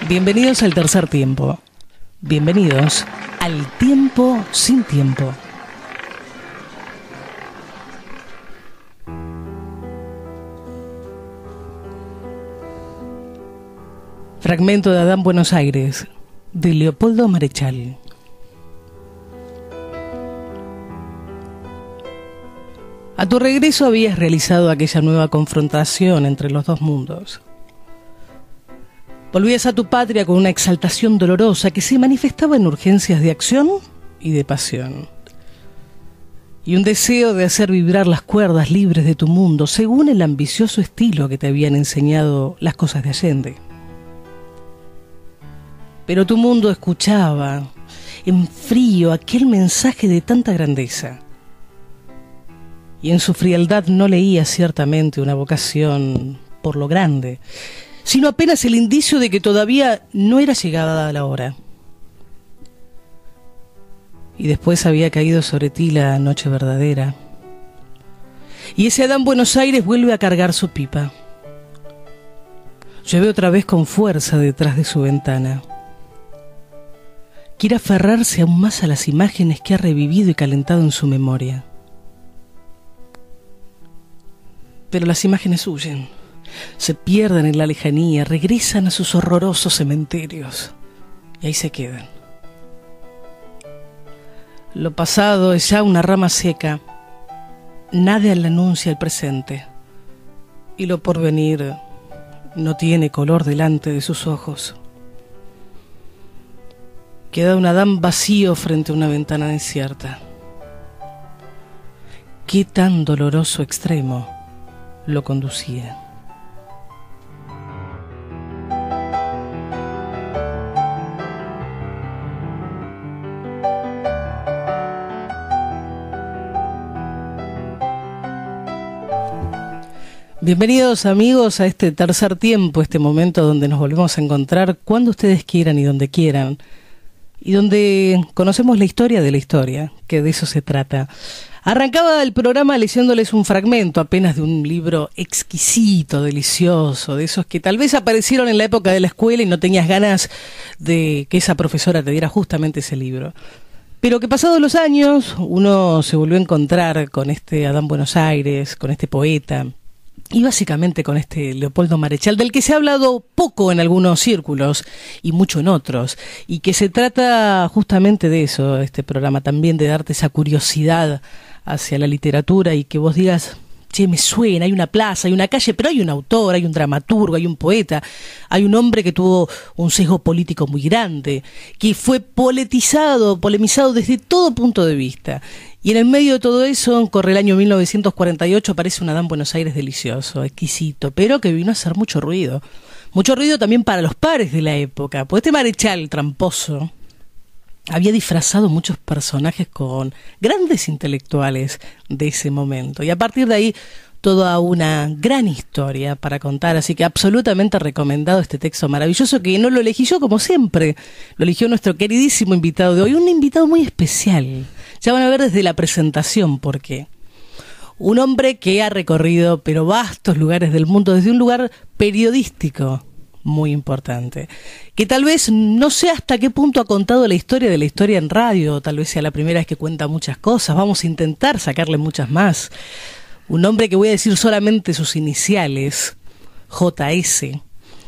Bienvenidos al tercer tiempo. Bienvenidos al tiempo sin tiempo. Fragmento de Adán Buenos Aires, de Leopoldo Marechal. A tu regreso habías realizado aquella nueva confrontación entre los dos mundos. Volvías a tu patria con una exaltación dolorosa que se manifestaba en urgencias de acción y de pasión. Y un deseo de hacer vibrar las cuerdas libres de tu mundo según el ambicioso estilo que te habían enseñado las cosas de Allende. Pero tu mundo escuchaba en frío aquel mensaje de tanta grandeza. Y en su frialdad no leía ciertamente una vocación por lo grande, sino apenas el indicio de que todavía no era llegada la hora. Y después había caído sobre ti la noche verdadera. Y ese Adán Buenos Aires vuelve a cargar su pipa. Llueve otra vez con fuerza detrás de su ventana. Quiere aferrarse aún más a las imágenes que ha revivido y calentado en su memoria. Pero las imágenes huyen. Se pierden en la lejanía, regresan a sus horrorosos cementerios y ahí se quedan. Lo pasado es ya una rama seca, nada le anuncia el presente y lo porvenir no tiene color delante de sus ojos. Queda un Adán vacío frente a una ventana desierta. ¿Qué tan doloroso extremo lo conducía? Bienvenidos amigos a este tercer tiempo, este momento donde nos volvemos a encontrar cuando ustedes quieran y donde quieran, y donde conocemos la historia de la historia, que de eso se trata. Arrancaba el programa leyéndoles un fragmento apenas de un libro exquisito, delicioso, de esos que tal vez aparecieron en la época de la escuela y no tenías ganas de que esa profesora te diera justamente ese libro. Pero que pasados los años uno se volvió a encontrar con este Adán Buenos Aires, con este poeta, y básicamente con este Leopoldo Marechal, del que se ha hablado poco en algunos círculos y mucho en otros, y que se trata justamente de eso, este programa también, de darte esa curiosidad hacia la literatura y que vos digas, che, me suena, hay una plaza, hay una calle, pero hay un autor, hay un dramaturgo, hay un poeta, hay un hombre que tuvo un sesgo político muy grande, que fue polemizado desde todo punto de vista. Y en el medio de todo eso, corre el año 1948, aparece un Adán Buenos Aires delicioso, exquisito, pero que vino a hacer mucho ruido. Mucho ruido también para los pares de la época, porque este Marechal tramposo había disfrazado muchos personajes con grandes intelectuales de ese momento. Y a partir de ahí, toda una gran historia para contar, así que absolutamente recomendado este texto maravilloso, que no lo elegí yo como siempre, lo eligió nuestro queridísimo invitado de hoy, un invitado muy especial. Ya van a ver desde la presentación por qué. Un hombre que ha recorrido pero vastos lugares del mundo, desde un lugar periodístico muy importante, que tal vez no sé hasta qué punto ha contado la historia de la historia en radio, tal vez sea la primera vez que cuenta muchas cosas, vamos a intentar sacarle muchas más. Un hombre que voy a decir solamente sus iniciales, JS,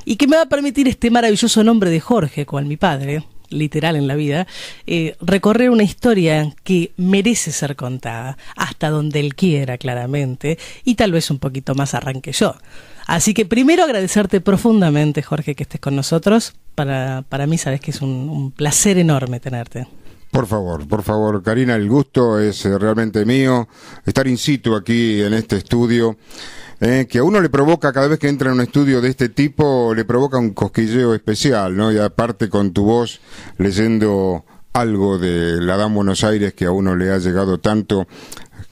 y que me va a permitir este maravilloso nombre de Jorge, cual mi padre, literal en la vida, recorrer una historia que merece ser contada, hasta donde él quiera, claramente, y tal vez un poquito más arranque yo. Así que primero agradecerte profundamente, Jorge, que estés con nosotros. Para mí sabes que es un placer enorme tenerte. Por favor, Karina, el gusto es realmente mío estar in situ aquí en este estudio, que a uno le provoca, cada vez que entra en un estudio de este tipo, le provoca un cosquilleo especial, ¿no? Y aparte con tu voz, leyendo algo de la Adán Buenos Aires que a uno le ha llegado tanto,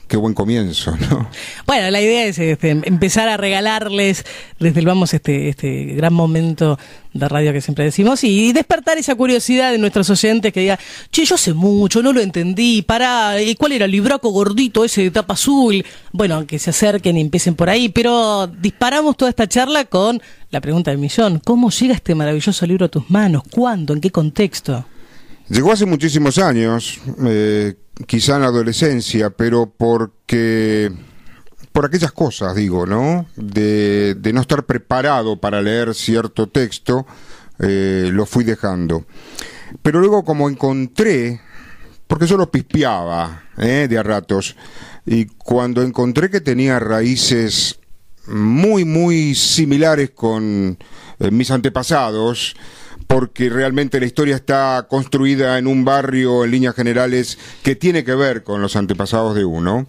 qué buen comienzo, ¿no? Bueno, la idea es empezar a regalarles desde el vamos este gran momento de radio que siempre decimos y despertar esa curiosidad de nuestros oyentes que digan, che, yo sé mucho, no lo entendí, pará, ¿y cuál era el libraco gordito ese de tapa azul? Bueno, que se acerquen y empiecen por ahí, pero disparamos toda esta charla con la pregunta del millón. ¿Cómo llega este maravilloso libro a tus manos? ¿Cuándo? ¿En qué contexto? Llegó hace muchísimos años, quizá en la adolescencia, pero por aquellas cosas, digo, ¿no? De no estar preparado para leer cierto texto, lo fui dejando. Pero luego como encontré, porque yo lo pispeaba, de a ratos, y cuando encontré que tenía raíces muy, muy similares con mis antepasados, porque realmente la historia está construida en un barrio, en líneas generales, que tiene que ver con los antepasados de uno,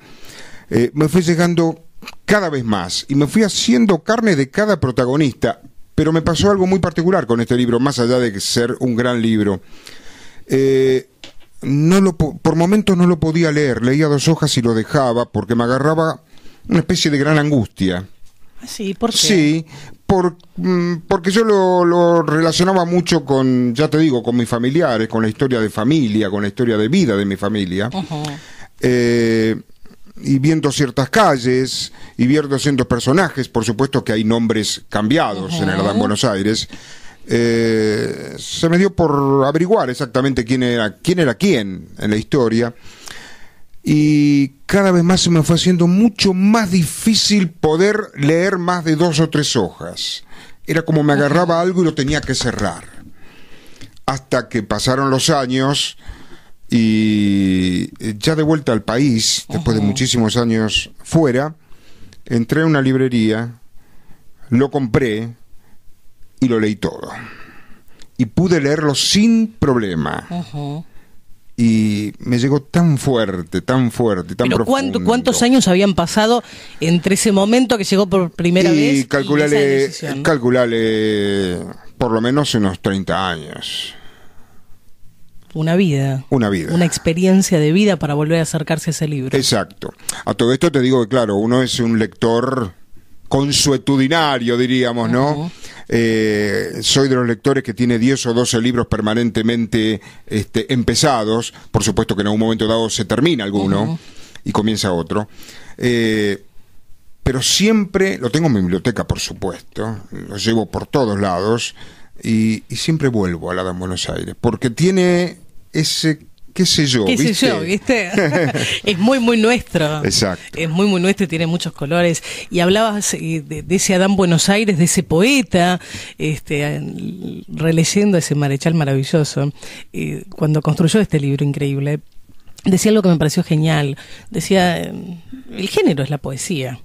me fui llegando cada vez más y me fui haciendo carne de cada protagonista. Pero me pasó algo muy particular con este libro, más allá de ser un gran libro. Por momentos no lo podía leer, leía 2 hojas y lo dejaba porque me agarraba una especie de gran angustia. Sí, ¿por qué? Sí, porque yo lo relacionaba mucho con, ya te digo, con mis familiares, con la historia de familia, con la historia de vida de mi familia. Uh-huh. Y viendo ciertas calles, y viendo ciertos personajes, por supuesto que hay nombres cambiados uh-huh. en el Adán Buenos Aires, se me dio por averiguar exactamente quién era quién en la historia. Y cada vez más se me fue haciendo mucho más difícil poder leer más de 2 o 3 hojas. Era como me agarraba algo y lo tenía que cerrar. Hasta que pasaron los años y ya de vuelta al país, después de muchísimos años fuera, entré a una librería, lo compré y lo leí todo. Y pude leerlo sin problema. Y me llegó tan fuerte, tan profundo. ¿Cuántos años habían pasado entre ese momento que llegó por primera vez calculale, y esa decisión? Calculale por lo menos unos 30 años. Una vida. Una experiencia de vida para volver a acercarse a ese libro. Exacto. A todo esto te digo que, claro, uno es un lector consuetudinario, diríamos, ¿no? Soy de los lectores que tiene 10 o 12 libros permanentemente empezados. Por supuesto que en algún momento dado se termina alguno y comienza otro. Pero siempre, lo tengo en mi biblioteca, por supuesto, lo llevo por todos lados y siempre vuelvo al Adán Buenos Aires, porque tiene ese... ¿Qué sé yo? ¿Viste? Es muy, muy nuestro. Exacto. Es muy, muy nuestro y tiene muchos colores. Y hablabas de ese Adán Buenos Aires, de ese poeta, releyendo a ese marechal maravilloso. Cuando construyó este libro increíble, decía algo que me pareció genial. Decía, el género es la poesía.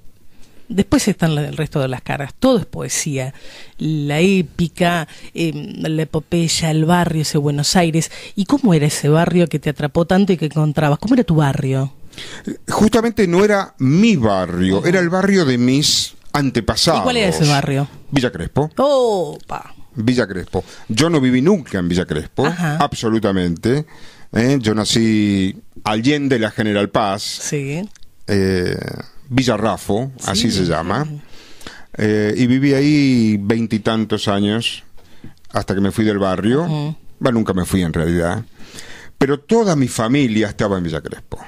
Después están el resto de las caras, todo es poesía, la épica, la epopeya, el barrio, ese Buenos Aires. ¿Y cómo era ese barrio que te atrapó tanto y que encontrabas? ¿Cómo era tu barrio? Justamente no era mi barrio, era el barrio de mis antepasados. ¿Y cuál era ese barrio? Villa Crespo. ¡Opa! Villa Crespo. Yo no viví nunca en Villa Crespo, absolutamente. Yo nací allende la General Paz. Sí. Villa Raffo, así se llama, y viví ahí 20 y tantos años hasta que me fui del barrio. Bueno, nunca me fui en realidad, pero toda mi familia estaba en Villa Crespo,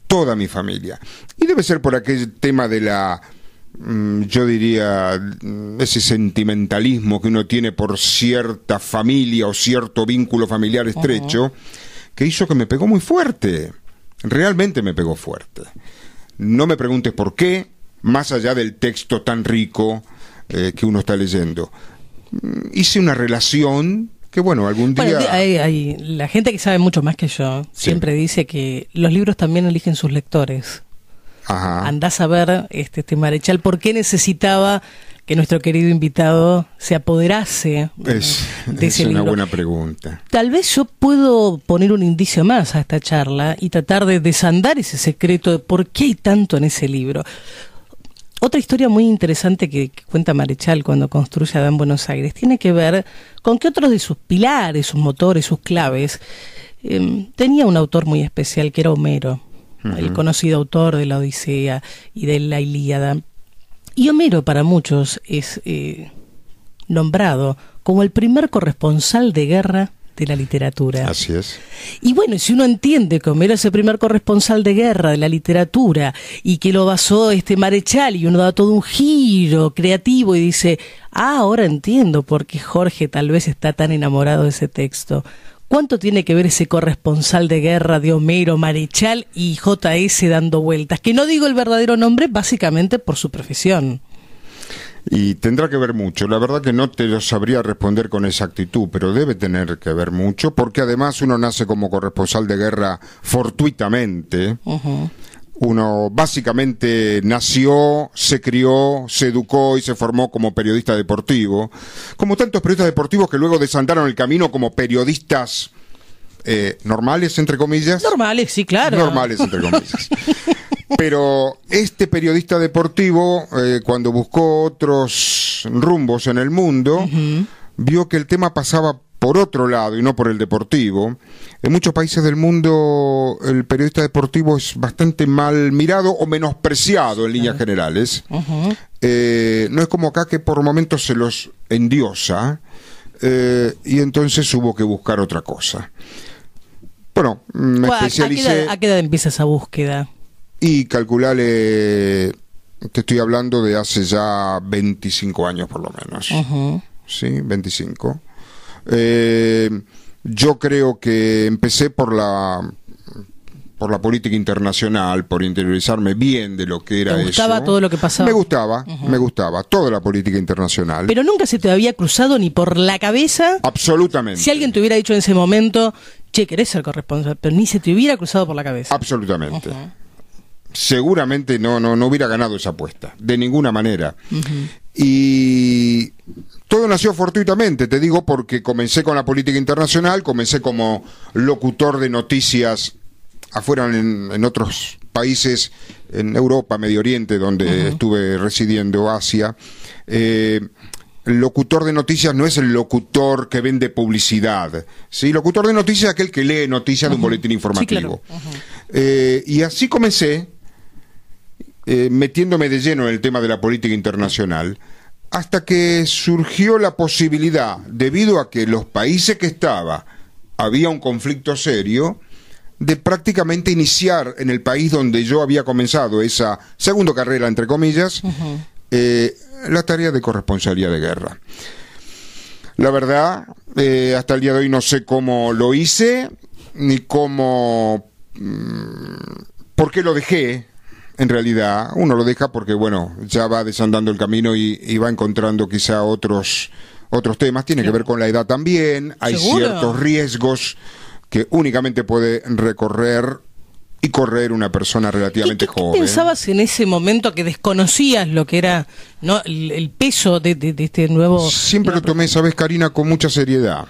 toda mi familia, y debe ser por aquel tema de la, yo diría, ese sentimentalismo que uno tiene por cierta familia o cierto vínculo familiar estrecho, que hizo que me pegó muy fuerte, realmente me pegó fuerte. No me preguntes por qué, más allá del texto tan rico que uno está leyendo. Hice una relación que, bueno, algún día... Bueno, hay la gente que sabe mucho más que yo siempre dice que los libros también eligen sus lectores. Ajá. Andás a ver, este marechal, por qué necesitaba que nuestro querido invitado se apoderase de ese libro. Es una buena pregunta. Tal vez yo puedo poner un indicio más a esta charla y tratar de desandar ese secreto de por qué hay tanto en ese libro. Otra historia muy interesante que cuenta Marechal cuando construye Adán Buenos Aires tiene que ver con que otros de sus pilares, sus motores, sus claves, tenía un autor muy especial que era Homero. el conocido autor de la Odisea y de la Ilíada. Y Homero para muchos es nombrado como el primer corresponsal de guerra de la literatura. Así es. Y bueno, si uno entiende que Homero es el primer corresponsal de guerra de la literatura y que lo basó Marechal, y uno da todo un giro creativo y dice, ahora entiendo por qué Jorge tal vez está tan enamorado de ese texto. ¿Cuánto tiene que ver ese corresponsal de guerra de Homero, Marechal y J.S. dando vueltas? Que no digo el verdadero nombre básicamente por su profesión. Y tendrá que ver mucho. La verdad que no te lo sabría responder con exactitud, pero debe tener que ver mucho, porque además uno nace como corresponsal de guerra fortuitamente. Uno básicamente nació, se crió, se educó y se formó como periodista deportivo, como tantos periodistas deportivos que luego desandaron el camino como periodistas normales, entre comillas. Normales, sí, claro. Normales, entre comillas. Pero este periodista deportivo, cuando buscó otros rumbos en el mundo, vio que el tema pasaba por otro lado y no por el deportivo. En muchos países del mundo el periodista deportivo es bastante mal mirado o menospreciado en líneas generales. No es como acá, que por momentos se los endiosa, y entonces hubo que buscar otra cosa. Bueno, me especialicé... ¿A qué edad empieza esa búsqueda? Y calculale, te estoy hablando de hace ya 25 años por lo menos. Sí, 25. Yo creo que empecé por la política internacional, por interiorizarme bien de lo que era eso. ¿Te gustaba todo lo que pasaba? Me gustaba toda la política internacional. ¿Pero nunca se te había cruzado ni por la cabeza? Absolutamente. Si alguien te hubiera dicho en ese momento, che, querés ser corresponsal, pero ni se te hubiera cruzado por la cabeza. Absolutamente. Seguramente no hubiera ganado esa apuesta, de ninguna manera. Y todo nació fortuitamente, te digo, porque comencé con la política internacional, comencé como locutor de noticias afuera en otros países, en Europa, Medio Oriente, donde estuve residiendo, Asia. El locutor de noticias no es el locutor que vende publicidad, ¿sí? Locutor de noticias es aquel que lee noticias de un boletín informativo. Sí, claro. Y así comencé, metiéndome de lleno en el tema de la política internacional, hasta que surgió la posibilidad, debido a que los países que estaba había un conflicto serio, de prácticamente iniciar en el país donde yo había comenzado esa segunda carrera, entre comillas, la tarea de corresponsalía de guerra. La verdad, hasta el día de hoy no sé cómo lo hice, ni cómo... ¿por qué lo dejé? En realidad, uno lo deja porque, bueno, ya va desandando el camino y va encontrando quizá otros temas. Tiene que ver con la edad también. Hay ciertos riesgos que únicamente puede recorrer y correr una persona relativamente joven. ¿Qué pensabas en ese momento que desconocías lo que era, ¿no?, el peso de este nuevo... Siempre lo tomé, ¿sabes, Karina?, con mucha seriedad.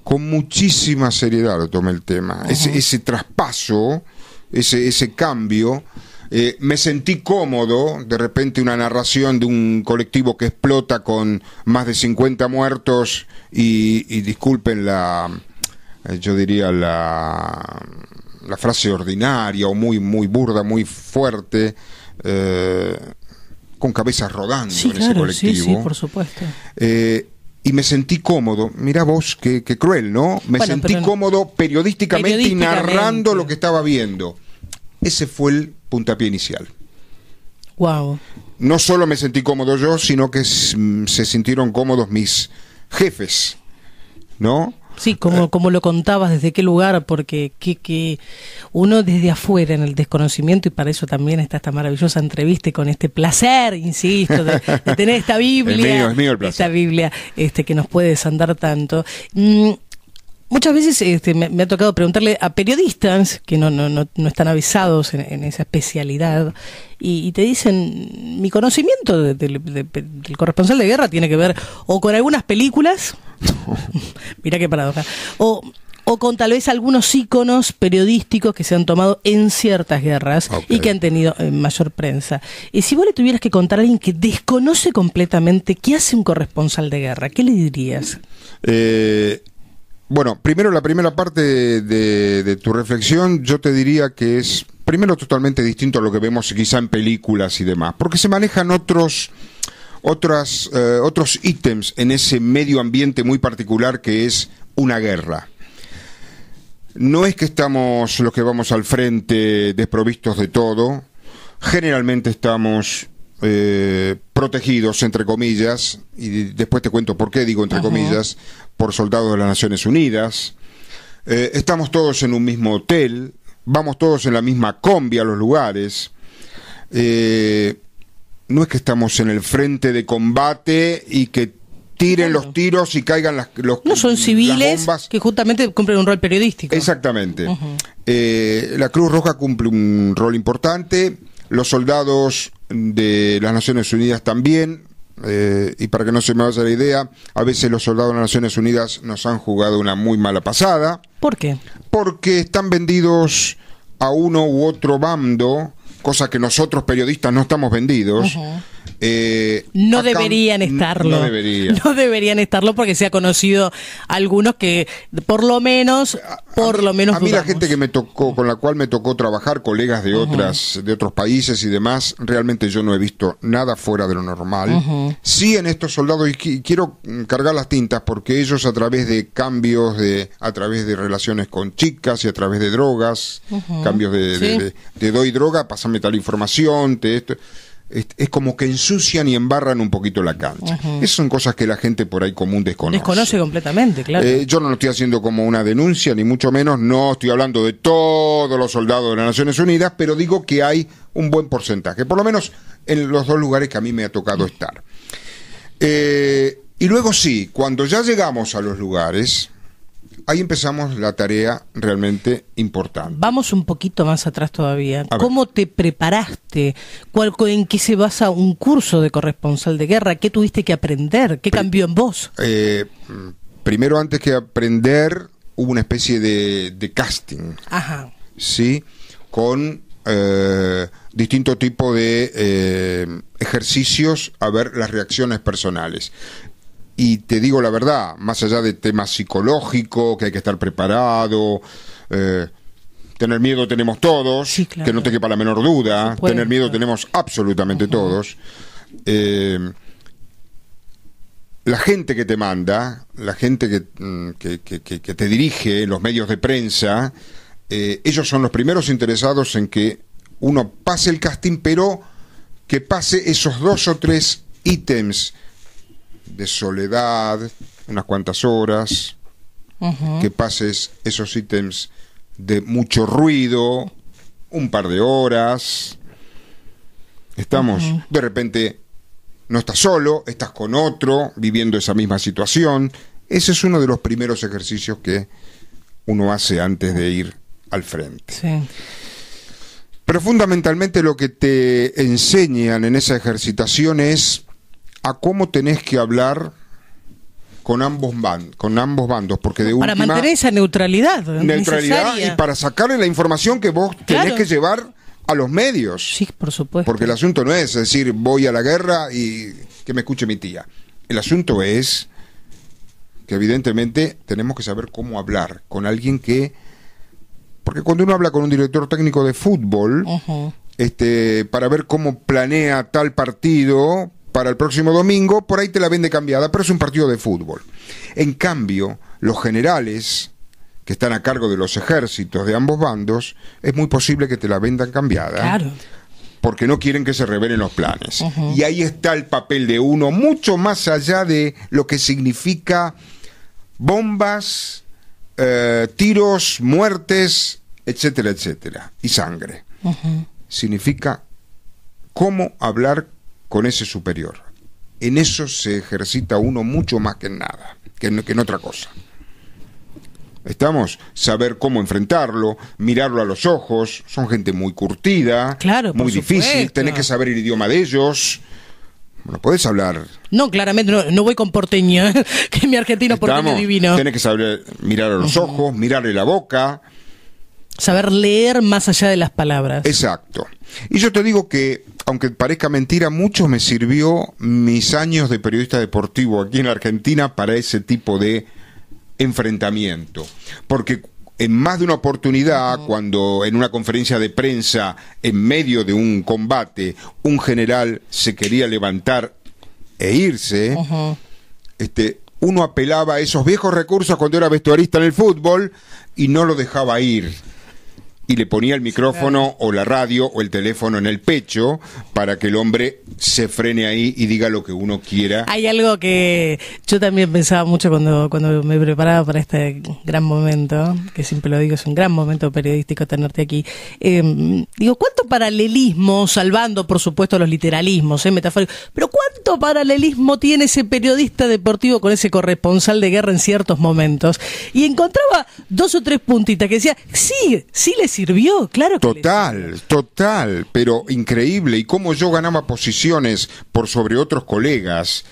Con muchísima seriedad lo tomé el tema. Ese traspaso, ese cambio... me sentí cómodo, de repente una narración de un colectivo que explota con más de 50 muertos y disculpen yo diría la frase ordinaria o muy burda, muy fuerte, con cabezas rodando en ese colectivo. Sí, por supuesto. Y me sentí cómodo, mirá vos, qué cruel, ¿no? Me sentí cómodo periodísticamente y narrando lo que estaba viendo. Ese fue el puntapié inicial. Wow. No solo me sentí cómodo yo, sino que se sintieron cómodos mis jefes, ¿no? Sí, como lo contabas, desde qué lugar, porque que uno desde afuera, en el desconocimiento, y para eso también está esta maravillosa entrevista con este placer, insisto, de tener esta Biblia, es mío el placer. Esta Biblia que nos puede desandar tanto. Muchas veces me ha tocado preguntarle a periodistas que no están avisados en esa especialidad y te dicen, mi conocimiento del corresponsal de guerra tiene que ver o con algunas películas, mirá qué paradoja, o con tal vez algunos íconos periodísticos que se han tomado en ciertas guerras y que han tenido mayor prensa. Y si vos le tuvieras que contar a alguien que desconoce completamente qué hace un corresponsal de guerra, ¿qué le dirías? Bueno, primero la primera parte de tu reflexión, yo te diría que es primero totalmente distinto a lo que vemos quizá en películas y demás, porque se manejan otros ítems en ese medio ambiente muy particular que es una guerra. No es que estamos los que vamos al frente desprovistos de todo, generalmente estamos protegidos, entre comillas, y después te cuento por qué digo entre comillas, por soldados de las Naciones Unidas. Estamos todos en un mismo hotel, vamos todos en la misma combi a los lugares. No es que estamos en el frente de combate y que tiren los tiros y caigan no son civiles las bombas. Que justamente cumplen un rol periodístico. Exactamente. La Cruz Roja cumple un rol importante, los soldados de las Naciones Unidas también, y para que no se me vaya la idea, a veces los soldados de las Naciones Unidas nos han jugado una muy mala pasada. ¿Por qué? Porque están vendidos a uno u otro bando, cosa que nosotros periodistas no estamos vendidos. No deberían estarlo. No deberían estarlo porque se ha conocido algunos que por lo menos a mí la gente que me tocó, con la cual me tocó trabajar, colegas de otros países y demás, realmente yo no he visto nada fuera de lo normal. Sí, en estos soldados, y quiero cargar las tintas porque ellos a través de cambios, a través de relaciones con chicas y a través de drogas, cambios de doy droga, pasame tal información, esto. Es como que ensucian y embarran un poquito la cancha. Esas son cosas que la gente por ahí común desconoce. Desconoce completamente, claro. Yo no lo estoy haciendo como una denuncia, ni mucho menos. No estoy hablando de todos los soldados de las Naciones Unidas, pero digo que hay un buen porcentaje, por lo menos en los dos lugares que a mí me ha tocado estar. Y luego sí, cuando ya llegamos a los lugares, ahí empezamos la tarea realmente importante. Vamos un poquito más atrás todavía. ¿Cómo te preparaste? ¿En qué se basa un curso de corresponsal de guerra? ¿Qué tuviste que aprender? ¿Qué cambió en vos? Primero, antes que aprender, hubo una especie de casting. ¿Sí? Con distinto tipo de ejercicios a ver las reacciones personales. Y te digo la verdad, más allá de temas psicológicos, que hay que estar preparado, tener miedo tenemos todos, sí, claro, que no te quepa la menor duda, tener miedo tenemos absolutamente todos. La gente que te manda, la gente que te dirige, los medios de prensa, ellos son los primeros interesados en que uno pase el casting, pero que pase esos 2 o 3 ítems de soledad, unas cuantas horas, que pases esos ítems de mucho ruido, un par de horas. Estamos, de repente, no estás solo, estás con otro, viviendo esa misma situación. Ese es uno de los primeros ejercicios que uno hace antes de ir al frente. Sí. Pero fundamentalmente lo que te enseñan en esa ejercitación es a cómo tenés que hablar con ambos bandos, porque de para mantener esa neutralidad y para sacarle la información que vos tenés que llevar a los medios. Sí, por supuesto. Porque el asunto no es decir, voy a la guerra y que me escuche mi tía. El asunto es que evidentemente tenemos que saber cómo hablar con alguien que... Porque cuando uno habla con un director técnico de fútbol, para ver cómo planea tal partido para el próximo domingo, por ahí te la vende cambiada, pero es un partido de fútbol. En cambio, los generales que están a cargo de los ejércitos de ambos bandos, es muy posible que te la vendan cambiada. Claro. Porque no quieren que se revelen los planes. Y ahí está el papel de uno, mucho más allá de lo que significa bombas, tiros, muertes, etcétera, etcétera, y sangre. Significa cómo hablar con ese superior. En eso se ejercita uno mucho más que en nada, que en otra cosa. ¿Estamos? Saber cómo enfrentarlo, mirarlo a los ojos. Son gente muy curtida, claro, muy difícil. Tenés que saber el idioma de ellos. Bueno, podés hablar. No, claramente no voy con porteño, que mi argentino porteño divino. Tenés que saber mirar a los ojos, mirarle la boca. Saber leer más allá de las palabras. Exacto. Y yo te digo que, aunque parezca mentira, mucho me sirvió mis años de periodista deportivo aquí en Argentina para ese tipo de enfrentamiento. Porque en más de una oportunidad, cuando en una conferencia de prensa, en medio de un combate, un general se quería levantar e irse, uno apelaba a esos viejos recursos cuando era vestuarista en el fútbol y no lo dejaba ir. Y le ponía el micrófono o la radio o el teléfono en el pecho para que el hombre se frene ahí y diga lo que uno quiera. Hay algo que yo también pensaba mucho cuando me preparaba para este gran momento, que siempre lo digo, es un gran momento periodístico tenerte aquí. Digo, ¿cuánto paralelismo, salvando por supuesto los literalismos, metafóricos, pero cuánto paralelismo tiene ese periodista deportivo con ese corresponsal de guerra en ciertos momentos? Y encontraba 2 o 3 puntitas que decía, sí les sirvió, claro que total, pero increíble. Y cómo yo ganaba posiciones por sobre otros colegas,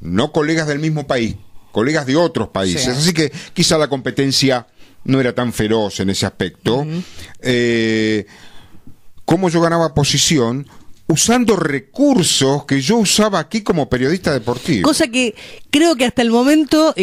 no colegas del mismo país, colegas de otros países. Sí. Así que quizá la competencia no era tan feroz en ese aspecto. Cómo yo ganaba posición usando recursos que yo usaba aquí como periodista deportivo. Cosa que creo que hasta el momento,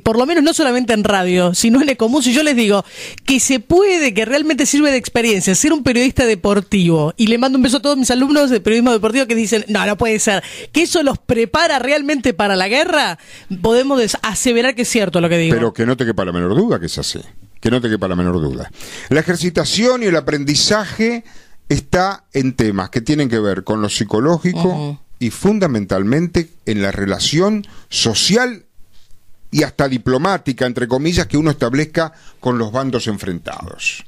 por lo menos no solamente en radio, sino en Ecomún, si yo les digo que se puede, que realmente sirve de experiencia ser un periodista deportivo, y le mando un beso a todos mis alumnos de periodismo deportivo que dicen, no puede ser, que eso los prepara realmente para la guerra, podemos aseverar que es cierto lo que digo. Pero que no te quepa la menor duda que es así, que no te quepa la menor duda. La ejercitación y el aprendizaje está en temas que tienen que ver con lo psicológico y fundamentalmente en la relación social y hasta diplomática, entre comillas, que uno establezca con los bandos enfrentados.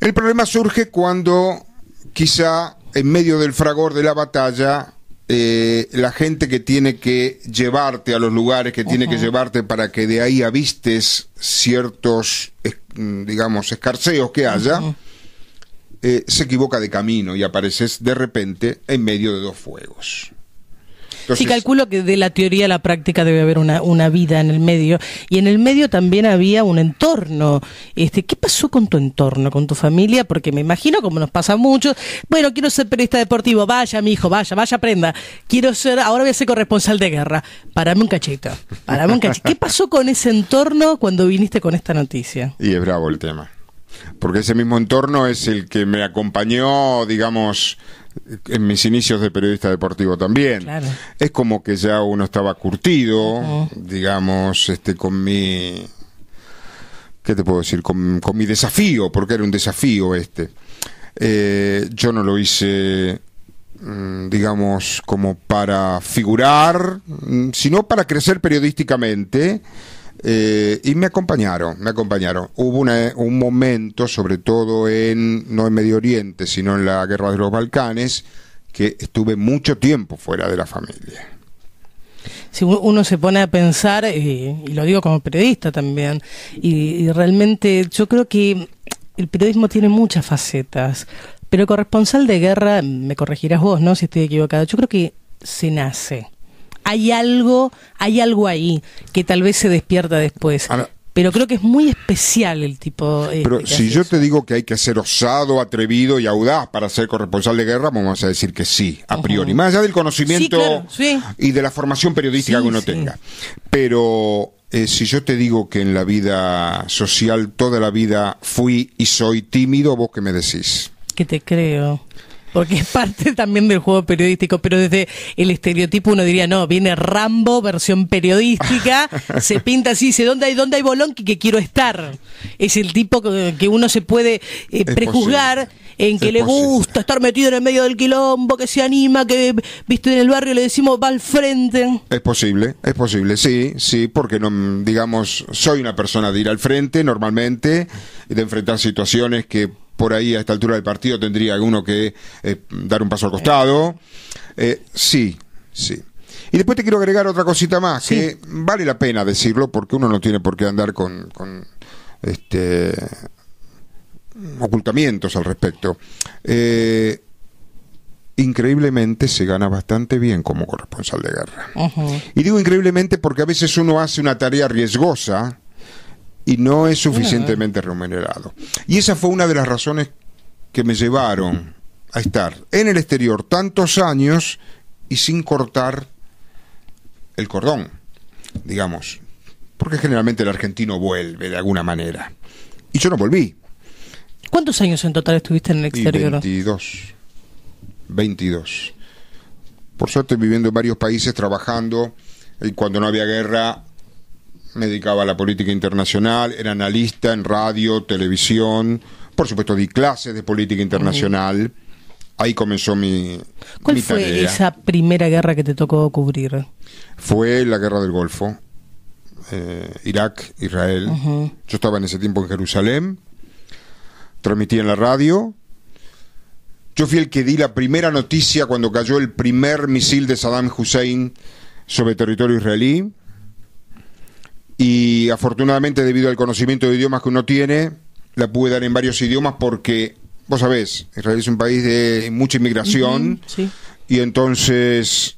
El problema surge cuando, quizá en medio del fragor de la batalla, la gente que tiene que llevarte a los lugares, que tiene que llevarte para que de ahí avistes ciertos, digamos, escarceos que haya, se equivoca de camino y apareces de repente en medio de 2 fuegos. Entonces, sí, calculo que de la teoría a la práctica debe haber una vida en el medio, y en el medio también había un entorno. ¿Qué pasó con tu entorno, con tu familia? Porque me imagino, como nos pasa mucho, bueno, quiero ser periodista deportivo, vaya mi hijo, vaya, aprenda, ahora voy a ser corresponsal de guerra. Parame un cachito. ¿Qué pasó con ese entorno cuando viniste con esta noticia? Y es bravo el tema, porque ese mismo entorno es el que me acompañó, digamos, en mis inicios de periodista deportivo también. Claro. Es como que ya uno estaba curtido, digamos, con mi... ¿Qué te puedo decir? Con mi desafío, porque era un desafío yo no lo hice, digamos, como para figurar, sino para crecer periodísticamente. Y me acompañaron. Hubo un momento, sobre todo no en Medio Oriente, sino en la guerra de los Balcanes, que estuve mucho tiempo fuera de la familia. Si uno se pone a pensar, y lo digo como periodista también, y realmente yo creo que el periodismo tiene muchas facetas, pero corresponsal de guerra, me corregirás vos, ¿no?, si estoy equivocado, yo creo que se nace. Hay algo ahí que tal vez se despierta después. Pero creo que es muy especial el tipo... Pero si yo te digo que hay que ser osado, atrevido y audaz para ser corresponsal de guerra, vamos a decir que sí, a priori. Más allá del conocimiento y de la formación periodística que uno tenga. Pero si yo te digo que en la vida social toda la vida fui y soy tímido, ¿vos qué me decís? Que te creo. Porque es parte también del juego periodístico, pero desde el estereotipo uno diría, no, viene Rambo, versión periodística, se pinta así, dice, ¿dónde hay bolón que quiero estar? Es el tipo que uno se puede prejuzgar en que le gusta estar metido en el medio del quilombo, que se anima, que, viste, en el barrio le decimos, va al frente. Es posible, sí, porque no, digamos, soy una persona de ir al frente normalmente, de enfrentar situaciones que por ahí a esta altura del partido tendría uno que dar un paso al costado. Sí. Y después te quiero agregar otra cosita más, que vale la pena decirlo, porque uno no tiene por qué andar con ocultamientos al respecto. Increíblemente se gana bastante bien como corresponsal de guerra. Y digo increíblemente porque a veces uno hace una tarea riesgosa y no es suficientemente remunerado. Y esa fue una de las razones que me llevaron a estar en el exterior tantos años y sin cortar el cordón, digamos. porque generalmente el argentino vuelve de alguna manera. Y yo no volví. ¿Cuántos años en total estuviste en el exterior? 22. Por suerte viviendo en varios países, trabajando, y cuando no había guerra me dedicaba a la política internacional, era analista en radio, televisión, por supuesto di clases de política internacional. Ahí comenzó mi ¿Cuál mi fue tarea. esa primera guerra que te tocó cubrir? Fue la guerra del Golfo, Irak, Israel. Yo estaba en ese tiempo en Jerusalén, transmitía en la radio. Yo fui el que di la primera noticia cuando cayó el primer misil de Saddam Hussein sobre territorio israelí. Y afortunadamente, debido al conocimiento de idiomas que uno tiene, la pude dar en varios idiomas porque, vos sabés, Israel es un país de mucha inmigración. Sí. Y entonces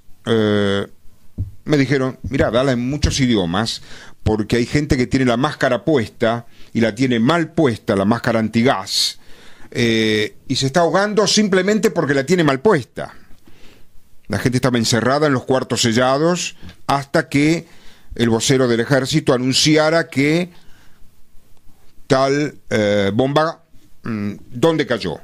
me dijeron, mirá, dala en muchos idiomas, porque hay gente que tiene la máscara puesta y la tiene mal puesta, la máscara antigás, y se está ahogando simplemente porque la tiene mal puesta. La gente estaba encerrada en los cuartos sellados hasta que el vocero del ejército anunciara que tal bomba, ¿dónde cayó?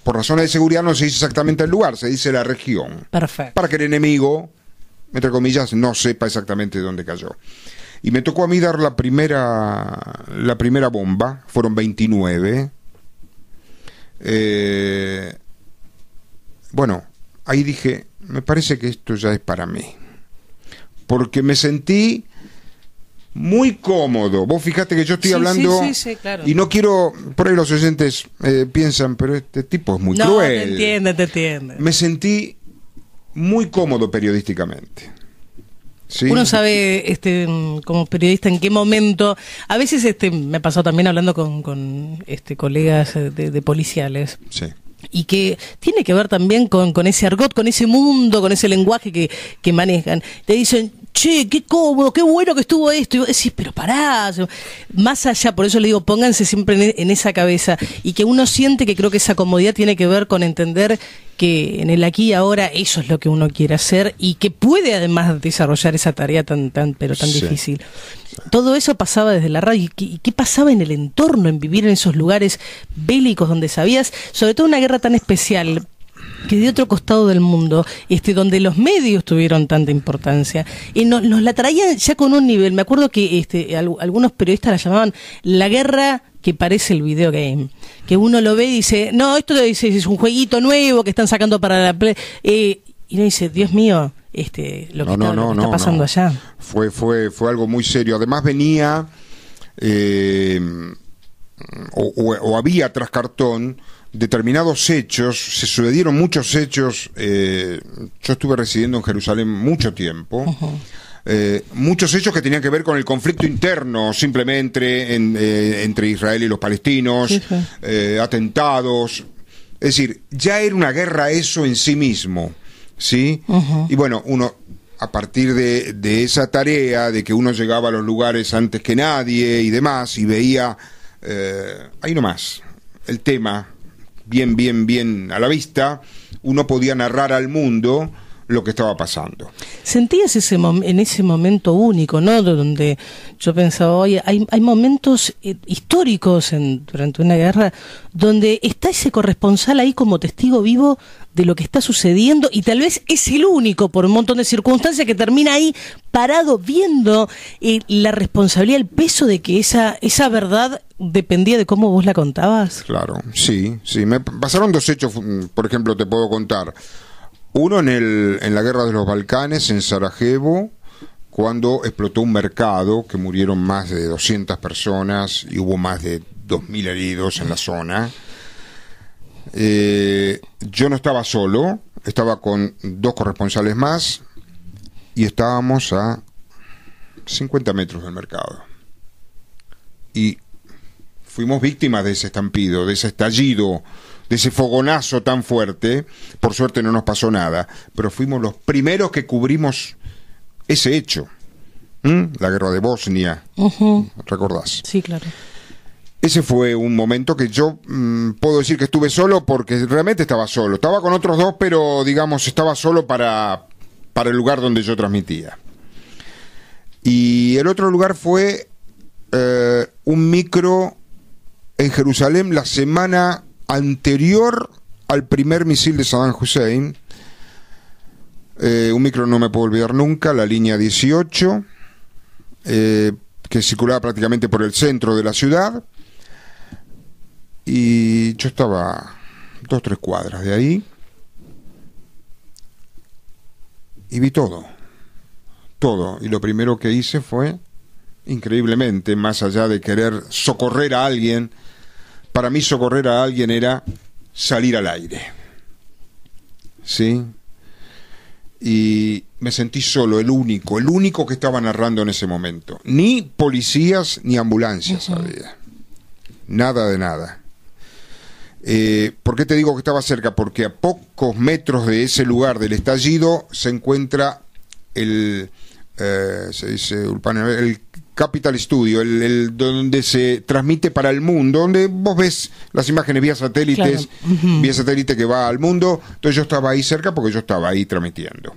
Por razones de seguridad no se dice exactamente el lugar, se dice la región. Perfecto. Para que el enemigo, entre comillas, no sepa exactamente dónde cayó. Y me tocó a mí dar la primera bomba, fueron 29. Bueno, ahí dije, me parece que esto ya es para mí. Porque me sentí muy cómodo. Vos fíjate que yo estoy hablando sí, claro. Y no quiero, por ahí los oyentes piensan, pero este tipo es muy cruel. Te entiende. Me sentí muy cómodo periodísticamente. ¿Sí? Uno sabe, como periodista, en qué momento. A veces me ha pasado también hablando con colegas de policiales. Sí. Y que tiene que ver también con ese argot, con ese mundo, con ese lenguaje que manejan. Te dicen, che, qué cómodo, qué bueno que estuvo esto. Y vos decís, pero pará, más allá, por eso le digo, pónganse siempre en esa cabeza. Y que uno siente que creo que esa comodidad tiene que ver con entender que en el aquí y ahora eso es lo que uno quiere hacer y que puede además desarrollar esa tarea tan difícil. Todo eso pasaba desde la radio. ¿Y qué pasaba en el entorno, en vivir en esos lugares bélicos donde sabías, sobre todo una guerra tan especial, que de otro costado del mundo, donde los medios tuvieron tanta importancia, y nos la traían ya con un nivel? Me acuerdo que algunos periodistas la llamaban la guerra que parece el videogame, que uno lo ve y dice, no, esto es un jueguito nuevo que están sacando para la Play, y uno dice, Dios mío, lo que está pasando allá. Fue algo muy serio. Además venía o había tras cartón determinados hechos, se sucedieron muchos hechos. Yo estuve residiendo en Jerusalén mucho tiempo. Muchos hechos que tenían que ver con el conflicto interno simplemente entre Israel y los palestinos, atentados. Es decir, ya era una guerra eso en sí mismo, ¿sí? Y bueno, uno, a partir de esa tarea, de que uno llegaba a los lugares antes que nadie y demás, y veía ahí nomás el tema bien a la vista, uno podía narrar al mundo lo que estaba pasando. Sentías en ese momento único, ¿no? Donde yo pensaba, oye, hay momentos históricos durante una guerra donde está ese corresponsal ahí como testigo vivo de lo que está sucediendo y tal vez es el único por un montón de circunstancias que termina ahí parado viendo la responsabilidad, el peso de que esa verdad dependía de cómo vos la contabas. Claro, sí. Me pasaron dos hechos, por ejemplo, te puedo contar. Uno en la guerra de los Balcanes, en Sarajevo, cuando explotó un mercado, que murieron más de 200 personas y hubo más de 2.000 heridos en la zona. Yo no estaba solo, estaba con dos corresponsales más y estábamos a 50 metros del mercado. Y fuimos víctimas de ese estampido, de ese estallido, de ese fogonazo tan fuerte. Por suerte no nos pasó nada, pero fuimos los primeros que cubrimos ese hecho. La guerra de Bosnia, ¿recordás? Sí, claro. Ese fue un momento que yo puedo decir que estuve solo porque realmente estaba solo. Estaba con otros dos, pero digamos estaba solo para el lugar donde yo transmitía. Y el otro lugar fue un micro en Jerusalén la semana anterior al primer misil de Saddam Hussein. Un micro no me puedo olvidar nunca, la línea 18, que circulaba prácticamente por el centro de la ciudad. Y yo estaba 2 o 3 cuadras de ahí y vi todo. Y lo primero que hice fue, increíblemente, más allá de querer socorrer a alguien, para mí socorrer a alguien era salir al aire. ¿Sí? Y me sentí solo, el único que estaba narrando en ese momento. Ni policías ni ambulancias había. Nada de nada. ¿Por qué te digo que estaba cerca? Porque a pocos metros de ese lugar del estallido se encuentra el Capital Studio, el donde se transmite para el mundo, donde vos ves las imágenes vía satélites, claro. Vía satélite que va al mundo. Entonces yo estaba ahí cerca porque yo estaba ahí transmitiendo.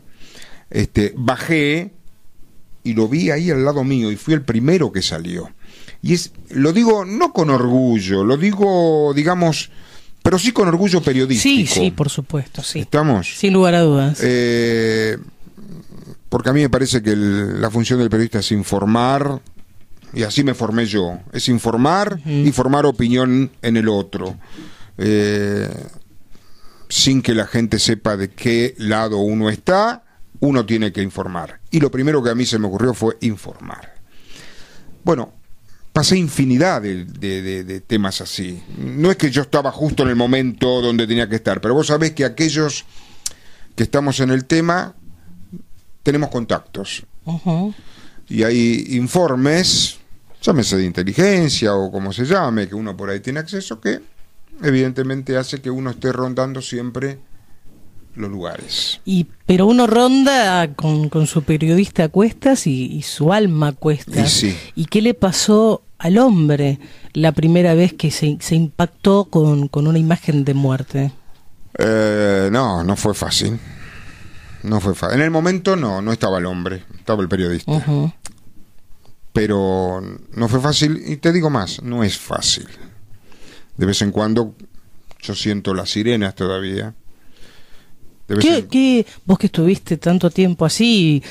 Bajé y lo vi ahí al lado mío y fui el primero que salió. Y lo digo no con orgullo, lo digo, digamos, pero sí con orgullo periodístico. Sí, por supuesto, sí. ¿Estamos? Sin lugar a dudas. Porque a mí me parece que la función del periodista es informar, y así me formé yo, es informar y formar opinión en el otro, sin que la gente sepa de qué lado uno está, uno tiene que informar. Y lo primero que a mí se me ocurrió fue informar. Bueno, pasé infinidad de temas así. No es que yo estaba justo en el momento donde tenía que estar, pero vos sabés que aquellos que estamos en el tema tenemos contactos. Y hay informes, llámese de inteligencia o como se llame, que uno por ahí tiene acceso, que evidentemente hace que uno esté rondando siempre los lugares. Pero uno ronda con su periodista a cuestas y su alma a cuestas. Sí. ¿Y qué le pasó al hombre la primera vez que se impactó con una imagen de muerte? No fue fácil. No fue fácil. En el momento no estaba el hombre, estaba el periodista. Pero no fue fácil, y te digo más, no es fácil. De vez en cuando yo siento las sirenas todavía. Vos que estuviste tanto tiempo así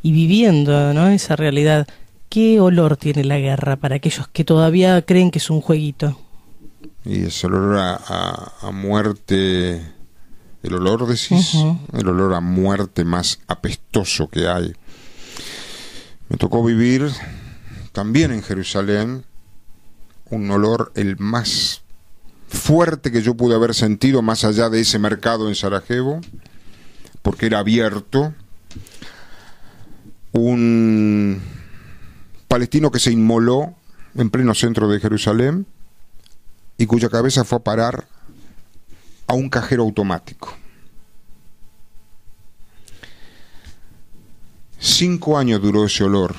y viviendo, ¿no?, esa realidad, ¿qué olor tiene la guerra para aquellos que todavía creen que es un jueguito? Y ese olor a muerte, el olor, decís, el olor a muerte más apestoso que hay. Me tocó vivir también en Jerusalén un olor el más fuerte que yo pude haber sentido, más allá de ese mercado en Sarajevo, porque era abierto. Un palestino que se inmoló en pleno centro de Jerusalén y cuya cabeza fue a parar a un cajero automático. 5 años duró ese olor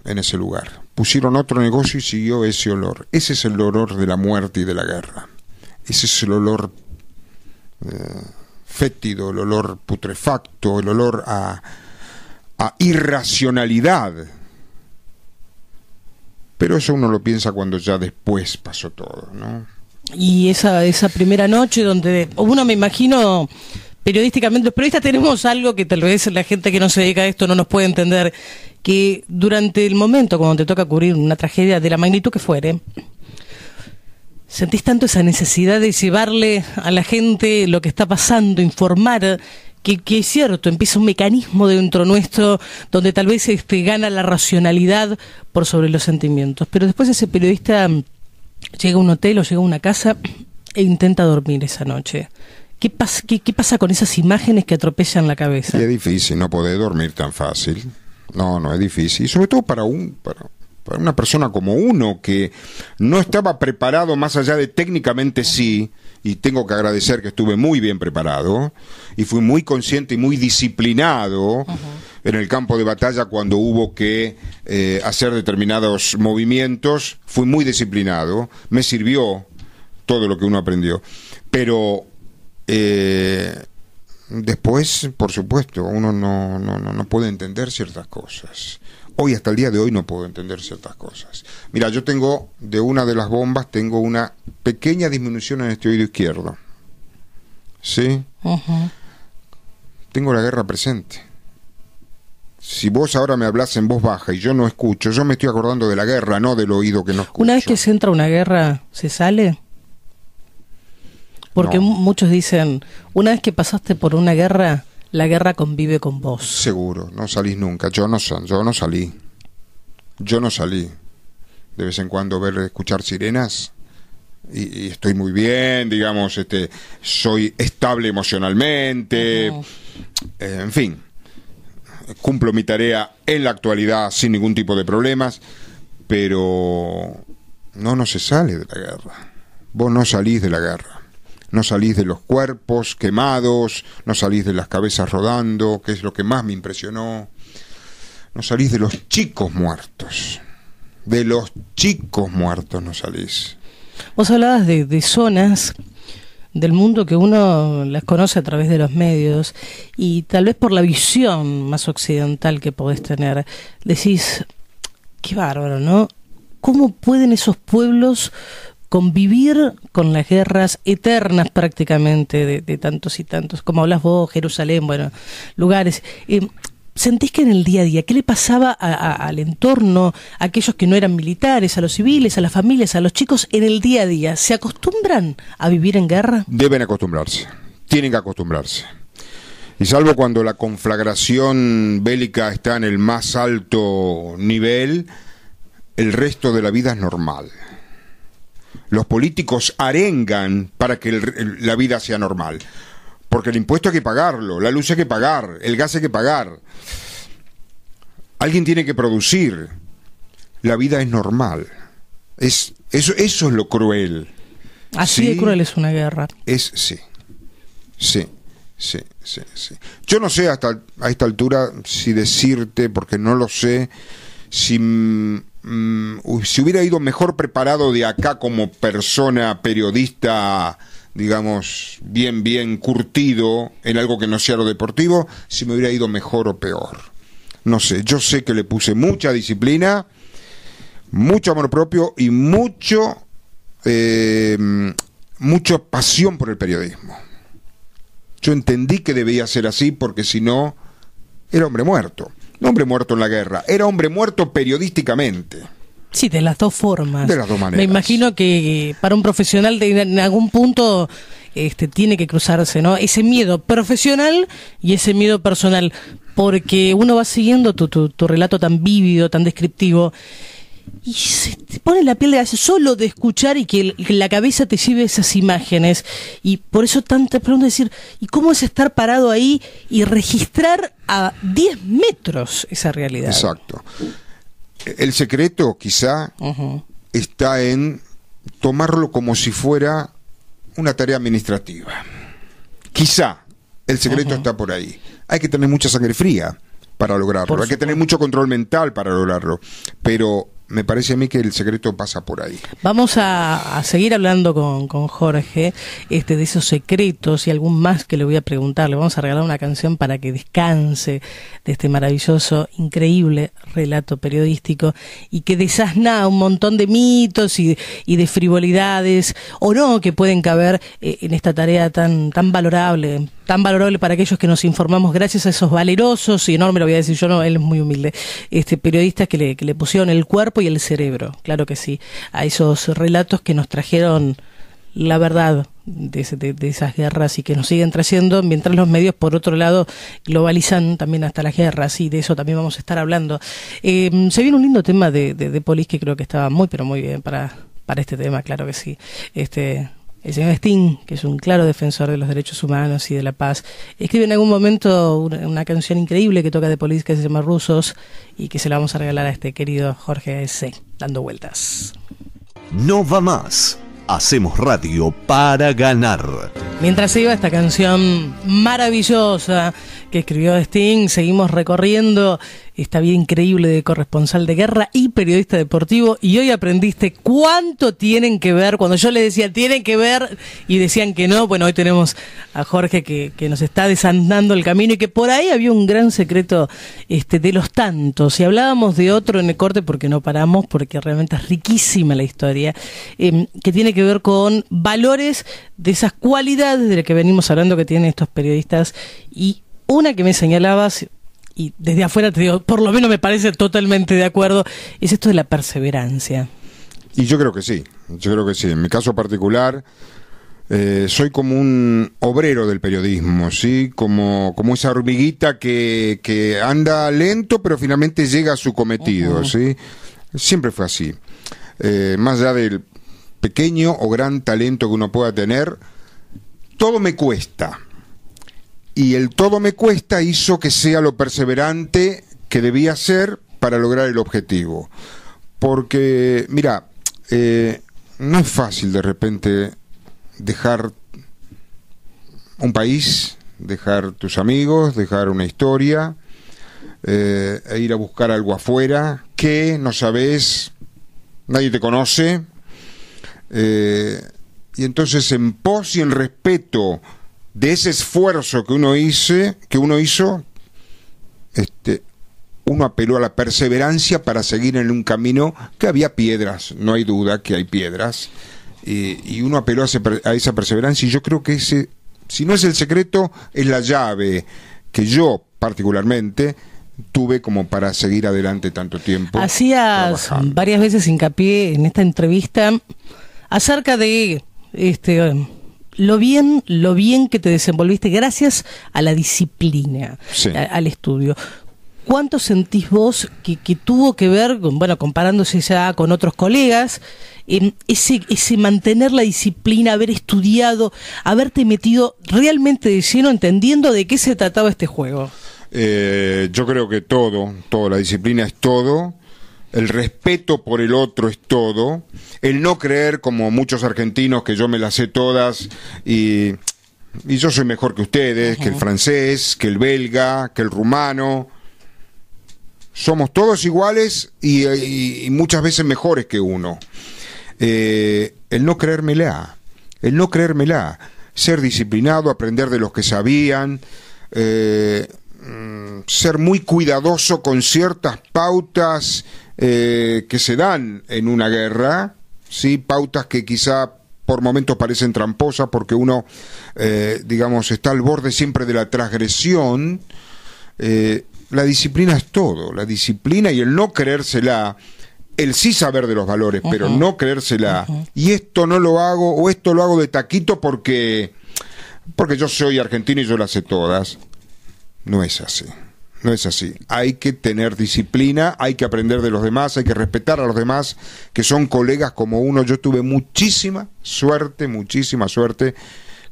en ese lugar. Pusieron otro negocio y siguió ese olor. Ese es el olor de la muerte y de la guerra. Ese es el olor fétido, el olor putrefacto, el olor a irracionalidad. Pero eso uno lo piensa cuando ya después pasó todo, ¿no? Y esa primera noche donde uno, me imagino, periodísticamente, los periodistas tenemos algo que tal vez la gente que no se dedica a esto no nos puede entender, que durante el momento cuando te toca cubrir una tragedia de la magnitud que fuere, sentís tanto esa necesidad de llevarle a la gente lo que está pasando, informar, que es cierto, empieza un mecanismo dentro nuestro donde tal vez gana la racionalidad por sobre los sentimientos. Pero después ese periodista llega a un hotel o llega a una casa e intenta dormir esa noche. ¿Qué pasa con esas imágenes que atropellan la cabeza? Y es difícil, no poder dormir tan fácil. No es difícil. Y sobre todo para una persona como uno que no estaba preparado, más allá de técnicamente sí, y tengo que agradecer que estuve muy bien preparado y fui muy consciente y muy disciplinado en el campo de batalla cuando hubo que hacer determinados movimientos. Fui muy disciplinado, me sirvió todo lo que uno aprendió, pero después, por supuesto, uno no puede entender ciertas cosas. Hoy, hasta el día de hoy, no puedo entender ciertas cosas. Mira, yo tengo, de una de las bombas, tengo una pequeña disminución en este oído izquierdo. ¿Sí? Uh-huh. Tengo la guerra presente. Si vos ahora me hablas en voz baja y yo no escucho, yo me estoy acordando de la guerra, no del oído que no escucho. Una vez que se entra una guerra, ¿se sale? Porque No. muchos dicen, una vez que pasaste por una guerra, la guerra convive con vos. Seguro, no salís nunca. Yo no salí. Yo no salí. De vez en cuando escuchar sirenas y estoy muy bien, digamos, soy estable emocionalmente, Uh-huh. En fin, cumplo mi tarea en la actualidad sin ningún tipo de problemas, pero no se sale de la guerra. Vos no salís de la guerra. No salís de los cuerpos quemados, no salís de las cabezas rodando, que es lo que más me impresionó. No salís de los chicos muertos. De los chicos muertos no salís. Vos hablabas de zonas del mundo que uno las conoce a través de los medios y tal vez por la visión más occidental que podés tener, decís, qué bárbaro, ¿no? ¿Cómo pueden esos pueblos convivir con las guerras eternas prácticamente de tantos y tantos? Como hablas vos, Jerusalén, bueno, lugares. ¿Sentís que en el día a día, qué le pasaba al entorno, a aquellos que no eran militares, a los civiles, a las familias, a los chicos, en el día a día? ¿Se acostumbran a vivir en guerra? Deben acostumbrarse, tienen que acostumbrarse. Y salvo cuando la conflagración bélica está en el más alto nivel, el resto de la vida es normal. Los políticos arengan para que la vida sea normal. Porque el impuesto hay que pagarlo, la luz hay que pagar, el gas hay que pagar. Alguien tiene que producir. La vida es normal. Eso es lo cruel. Así ¿Sí? de cruel es una guerra. Sí. Yo no sé a esta altura si decirte, porque no lo sé, si hubiera ido mejor preparado de acá como persona periodista, digamos, bien curtido en algo que no sea lo deportivo, si me hubiera ido mejor o peor. No sé, yo sé que le puse mucha disciplina, mucho amor propio y mucha pasión por el periodismo. Yo entendí que debía ser así porque si no, era hombre muerto. No hombre muerto en la guerra, era hombre muerto periodísticamente. Sí, de las dos formas. De las dos maneras. Me imagino que para un profesional en algún punto tiene que cruzarse, ¿no? Ese miedo profesional y ese miedo personal, porque uno va siguiendo tu relato tan vívido, tan descriptivo, y se te pone la piel de solo de escuchar y que la cabeza te lleve esas imágenes. Y por eso tanta pregunta decir, ¿y cómo es estar parado ahí y registrar a 10 metros esa realidad? Exacto. El secreto, quizá, está en tomarlo como si fuera una tarea administrativa. Quizá el secreto está por ahí. Hay que tener mucha sangre fría para lograrlo. Hay que tener mucho control mental para lograrlo. Pero me parece a mí que el secreto pasa por ahí. Vamos a seguir hablando con Jorge de esos secretos y algún más que le voy a preguntar. Le vamos a regalar una canción para que descanse de este maravilloso, increíble relato periodístico y que desasna un montón de mitos y de frivolidades o no que pueden caber en esta tarea tan valorable para aquellos que nos informamos gracias a esos valerosos, y no me lo voy a decir yo, no, él es muy humilde, periodistas que le pusieron el cuerpo y el cerebro, claro que sí, a esos relatos que nos trajeron la verdad de esas guerras y que nos siguen trayendo, mientras los medios, por otro lado, globalizan también hasta las guerras, y de eso también vamos a estar hablando. Se viene un lindo tema de Polis que creo que estaba muy, pero muy bien para este tema, claro que sí. El señor Sting, que es un claro defensor de los derechos humanos y de la paz, escribe en algún momento una canción increíble que toca de Police que se llama Rusos y que se la vamos a regalar a este querido Jorge S. Dando vueltas. No va más. Hacemos radio para ganar. Mientras se iba esta canción maravillosa que escribió Sting, seguimos recorriendo esta vida increíble de corresponsal de guerra y periodista deportivo, y hoy aprendiste cuánto tienen que ver. Cuando yo les decía tienen que ver y decían que no, bueno, hoy tenemos a Jorge que nos está desandando el camino, y que por ahí había un gran secreto de los tantos. Y hablábamos de otro en el corte porque no paramos, porque realmente es riquísima la historia, que tiene que ver con valores de esas cualidades de las que venimos hablando que tienen estos periodistas. Y una que me señalabas, y desde afuera te digo, por lo menos me parece totalmente de acuerdo, es esto de la perseverancia. Y yo creo que sí, En mi caso particular, soy como un obrero del periodismo, ¿sí? Como esa hormiguita que anda lento, pero finalmente llega a su cometido, ¿sí? Siempre fue así. Más allá del pequeño o gran talento que uno pueda tener, todo me cuesta. Y el todo me cuesta hizo que sea lo perseverante que debía ser para lograr el objetivo. Porque, mira, no es fácil de repente dejar un país, dejar tus amigos, dejar una historia, e ir a buscar algo afuera que no sabes, nadie te conoce, y entonces en pos y en respeto de ese esfuerzo que uno hizo, uno apeló a la perseverancia para seguir en un camino que había piedras, no hay duda que hay piedras, y uno apeló a esa perseverancia, y yo creo que ese, si no es el secreto, es la llave que yo particularmente tuve como para seguir adelante tanto tiempo. Hacías varias veces hincapié en esta entrevista acerca de lo bien que te desenvolviste gracias a la disciplina, sí, al estudio. ¿Cuánto sentís vos que tuvo que ver, bueno, comparándose ya con otros colegas, en ese mantener la disciplina, haber estudiado, haberte metido realmente de lleno entendiendo de qué se trataba este juego? Yo creo que todo, la disciplina es todo, el respeto por el otro es todo, el no creer como muchos argentinos que yo me las sé todas y yo soy mejor que ustedes, que el francés, que el belga, que el rumano. Somos todos iguales y muchas veces mejores que uno. El no creérmela, ser disciplinado, aprender de los que sabían, ser muy cuidadoso con ciertas pautas que se dan en una guerra, ¿sí? Pautas que quizá por momentos parecen tramposas porque uno, está al borde siempre de la transgresión. La disciplina es todo, la disciplina y el no creérsela, el sí saber de los valores, pero no creérsela, y esto no lo hago, o esto lo hago de taquito porque yo soy argentino y yo las sé todas. No es así. Hay que tener disciplina, hay que aprender de los demás, hay que respetar a los demás, que son colegas como uno. Yo tuve muchísima suerte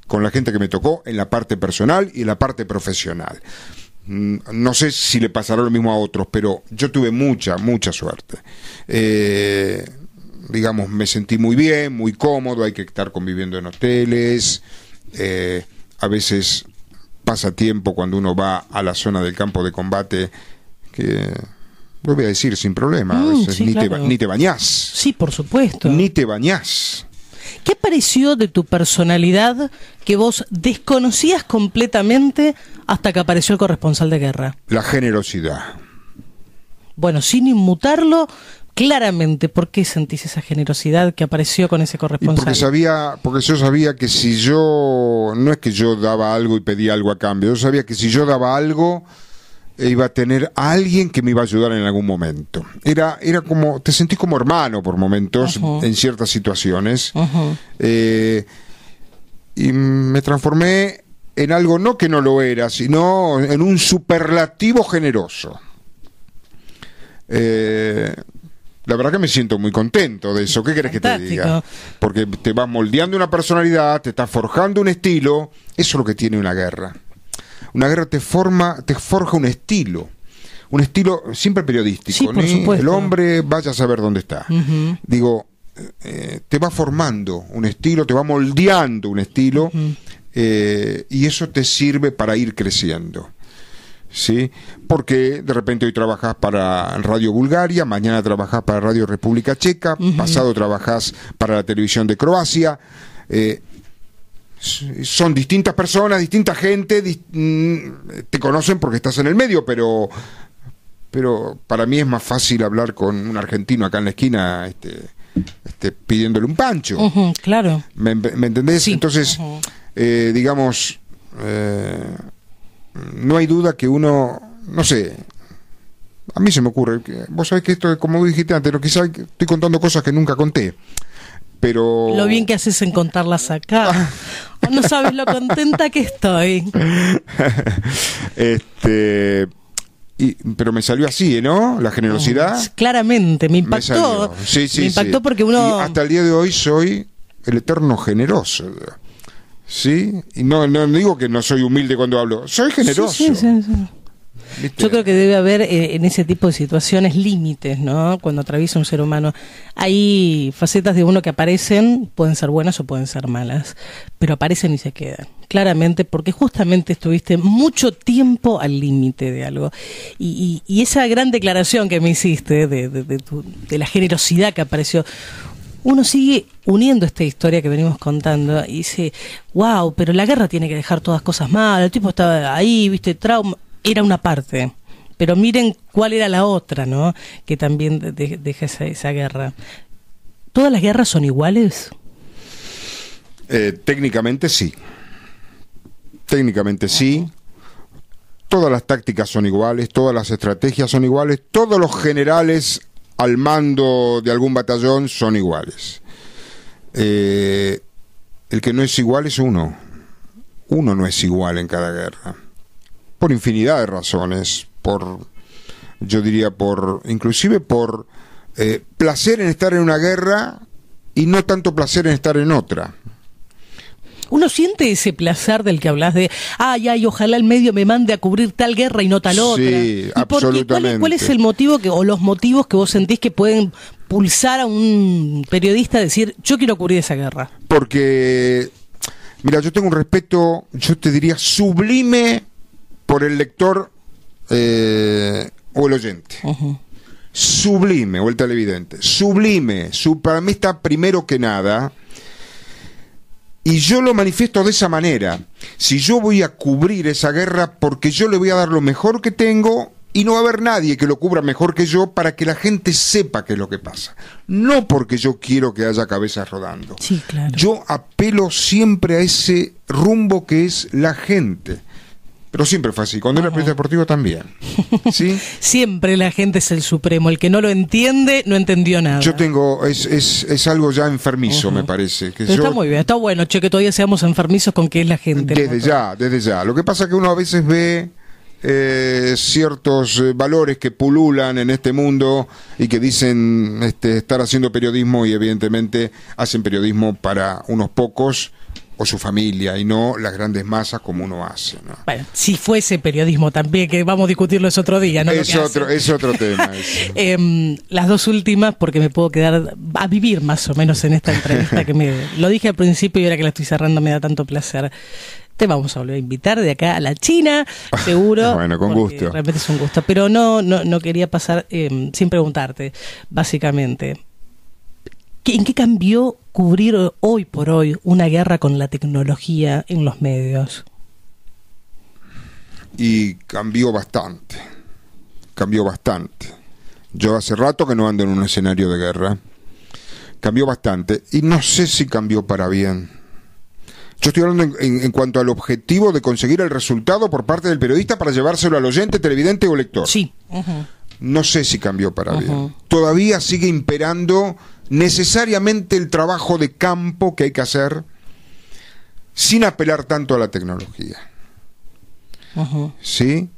con la gente que me tocó en la parte personal y en la parte profesional. No sé si le pasará lo mismo a otros, pero yo tuve mucha suerte. Me sentí muy bien, muy cómodo, hay que estar conviviendo en hoteles, a veces pasa tiempo cuando uno va a la zona del campo de combate, que lo voy a decir sin problema, a veces sí, ni te bañás. Sí, por supuesto. Ni te bañás. ¿Qué pareció de tu personalidad que vos desconocías completamente hasta que apareció el corresponsal de guerra? La generosidad. Bueno, sin inmutarlo, claramente, ¿por qué sentís esa generosidad que apareció con ese corresponsal? Porque yo sabía que si yo, no es que yo daba algo y pedía algo a cambio, yo sabía que si yo daba algo, iba a tener a alguien que me iba a ayudar en algún momento. Era como, te sentís como hermano por momentos, en ciertas situaciones, y me transformé en algo no que no lo era, sino en un superlativo generoso. La verdad que me siento muy contento de eso. ¿Qué querés que te diga? Porque te vas moldeando una personalidad, te estás forjando un estilo. Eso es lo que tiene una guerra. Una guerra te forja un estilo siempre periodístico. Sí, por supuesto. El hombre vaya a saber dónde está. Te va formando un estilo, te va moldeando un estilo, y eso te sirve para ir creciendo. ¿sí? Porque de repente hoy trabajás para Radio Bulgaria, mañana trabajás para Radio República Checa, pasado trabajás para la televisión de Croacia. Son distintas personas, distinta gente, te conocen porque estás en el medio, pero para mí es más fácil hablar con un argentino acá en la esquina pidiéndole un pancho. Claro. ¿Me entendés? Sí. Entonces, digamos, no hay duda que uno, no sé, a mí se me ocurre, vos sabés que esto, como dijiste antes, quizás estoy contando cosas que nunca conté, pero... Lo bien que haces en contarlas acá. No sabes lo contenta que estoy. Pero me salió así, ¿no? La generosidad. Claramente, me impactó. Sí, me impactó porque uno... Y hasta el día de hoy soy el eterno generoso. ¿Sí? Y no digo que no soy humilde cuando hablo. Soy generoso. Sí. Yo creo que debe haber en ese tipo de situaciones límites, ¿no? Cuando atraviesa un ser humano. Hay facetas de uno que aparecen, pueden ser buenas o pueden ser malas, pero aparecen y se quedan. Claramente, porque justamente estuviste mucho tiempo al límite de algo. Y esa gran declaración que me hiciste de la generosidad que apareció, uno sigue uniendo esta historia que venimos contando y dice, wow, pero la guerra tiene que dejar todas cosas malas, el tipo estaba ahí, viste, trauma. Era una parte, pero miren cuál era la otra, ¿no? Que también deja esa guerra. ¿Todas las guerras son iguales? Técnicamente sí. Técnicamente sí. Todas las tácticas son iguales, todas las estrategias son iguales, todos los generales al mando de algún batallón son iguales. El que no es igual es uno. Uno no es igual en cada guerra. Por infinidad de razones, inclusive por placer en estar en una guerra y no tanto placer en estar en otra. Uno siente ese placer del que hablas de, ojalá el medio me mande a cubrir tal guerra y no tal otra. Sí, absolutamente. ¿Cuál es el motivo o los motivos que vos sentís que pueden pulsar a un periodista a decir, yo quiero cubrir esa guerra? Porque, mira, yo tengo un respeto, yo te diría, sublime por el lector o el oyente. Sublime, o el televidente. Sublime. Para mí está primero que nada. Y yo lo manifiesto de esa manera. Si yo voy a cubrir esa guerra, porque yo le voy a dar lo mejor que tengo, y no va a haber nadie que lo cubra mejor que yo para que la gente sepa qué es lo que pasa. No porque yo quiero que haya cabezas rodando. Sí, claro. Yo apelo siempre a ese rumbo que es la gente. Pero siempre fue así. Cuando era periodista deportivo también. ¿Sí? Siempre la gente es el supremo. El que no lo entiende, no entendió nada. Yo tengo... Es algo ya enfermizo, me parece. Que está muy bien. Está bueno, que todavía seamos enfermizos con qué es la gente. Desde ya. Lo que pasa es que uno a veces ve ciertos valores que pululan en este mundo y que dicen estar haciendo periodismo y evidentemente hacen periodismo para unos pocos o su familia y no las grandes masas como uno hace, ¿no? Bueno, si fuese periodismo también, que vamos a discutirlo ese otro día, ¿no? Es otro tema. Las dos últimas, porque me puedo quedar a vivir más o menos en esta entrevista que lo dije al principio y ahora que la estoy cerrando me da tanto placer. Te vamos a volver a invitar de acá a la China, seguro. Bueno, con gusto. Realmente es un gusto, pero no quería pasar sin preguntarte, básicamente. ¿En qué cambió cubrir hoy por hoy una guerra con la tecnología en los medios? Y cambió bastante. Yo hace rato que no ando en un escenario de guerra. Cambió bastante. Y no sé si cambió para bien. Yo estoy hablando en cuanto al objetivo de conseguir el resultado por parte del periodista para llevárselo al oyente, televidente o lector. Sí. No sé si cambió para bien. Todavía sigue imperando necesariamente el trabajo de campo que hay que hacer sin apelar tanto a la tecnología. ¿Sí?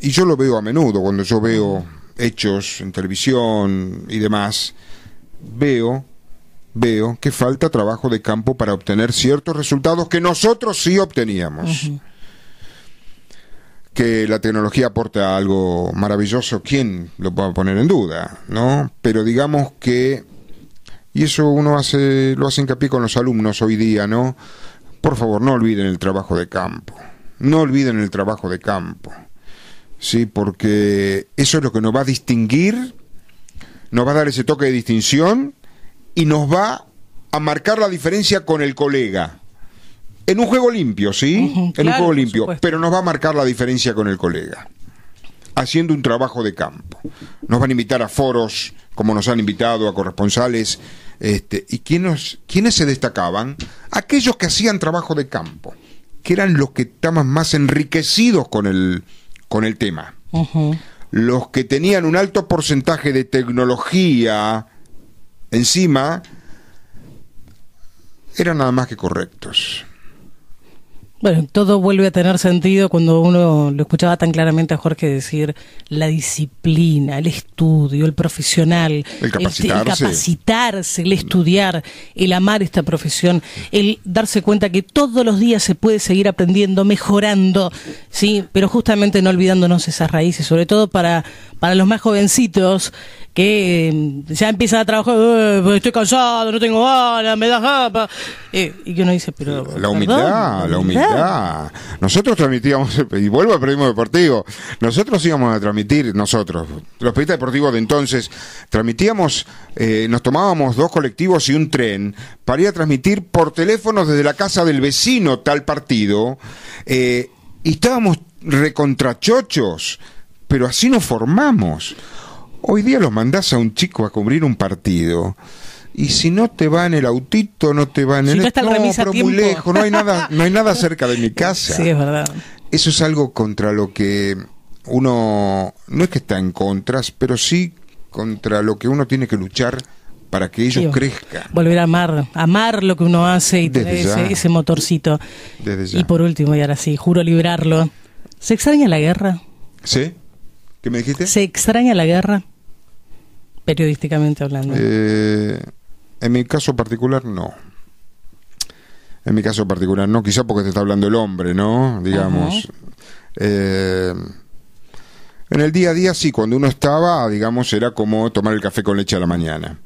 Y yo lo veo a menudo, cuando yo veo hechos en televisión y demás, veo que falta trabajo de campo para obtener ciertos resultados que nosotros sí obteníamos. Que la tecnología aporta algo maravilloso, ¿quién lo puede poner en duda? ¿No? Pero digamos que, y eso uno lo hace hincapié con los alumnos hoy día, ¿no? Por favor, no olviden el trabajo de campo. no olviden el trabajo de campo, ¿sí? Porque eso es lo que nos va a distinguir, nos va a dar ese toque de distinción y nos va a marcar la diferencia con el colega. En un juego limpio, ¿sí? En claro, un juego limpio, por supuesto. pero nos va a marcar la diferencia con el colega, haciendo un trabajo de campo. Nos van a invitar a foros, como nos han invitado, a corresponsales. ¿Y quiénes se destacaban? Aquellos que hacían trabajo de campo, que eran los que estaban más enriquecidos con el tema. Los que tenían un alto porcentaje de tecnología encima, eran nada más que correctos. Bueno, todo vuelve a tener sentido cuando uno lo escuchaba tan claramente a Jorge decir la disciplina, el estudio, el profesional, El capacitarse. el estudiar, el amar esta profesión, el darse cuenta que todos los días se puede seguir aprendiendo, mejorando, sí, pero justamente no olvidándonos esas raíces, sobre todo para los más jovencitos que ya empiezan a trabajar, estoy cansado, no tengo ganas, me da japa, y que uno dice, pero la humildad. Nosotros transmitíamos, y vuelvo al periodismo deportivo, nosotros íbamos a transmitir, los periodistas deportivos de entonces, transmitíamos, nos tomábamos 2 colectivos y un tren para ir a transmitir por teléfono desde la casa del vecino tal partido, y estábamos recontrachochos, pero así nos formamos. Hoy día los mandás a un chico a cubrir un partido y si no te va en el autito, no te va en si el... no está el remis a pero tiempo. muy lejos, no hay nada cerca de mi casa. Sí, es verdad. Eso es algo contra lo que uno, no es que está en contras, pero sí contra lo que uno tiene que luchar para que ellos crezcan. Volver a amar lo que uno hace y Desde tener ya. ese motorcito. Desde ya. Y por último, y ahora sí, juro librarlo, ¿se extraña la guerra? ¿Sí? ¿Qué me dijiste? ¿Se extraña la guerra? Periodísticamente hablando. En mi caso particular, no. En mi caso particular, no. Quizá porque te está hablando el hombre, ¿no? Digamos. En el día a día, sí. Cuando uno estaba, digamos, era como tomar el café con leche a la mañana.